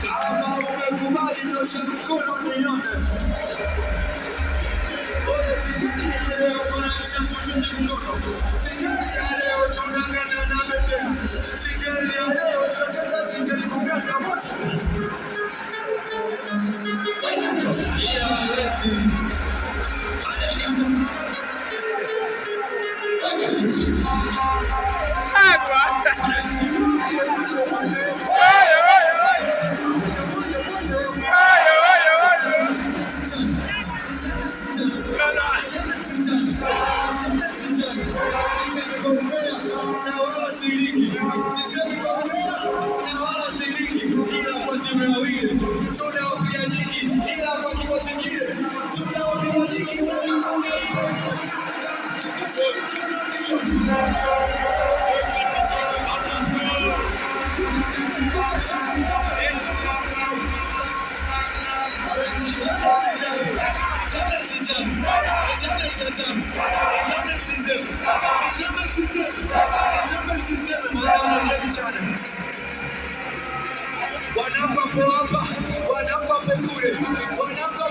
Kama umekubali nyosha mkono nione. Leo mwananchi tunyoshe mkono. Singeli ya leo tunangana na bendera. Singeli ya leo tunacheza singeli kungana moto. Wanapa hapa, wanapa kule, wanapa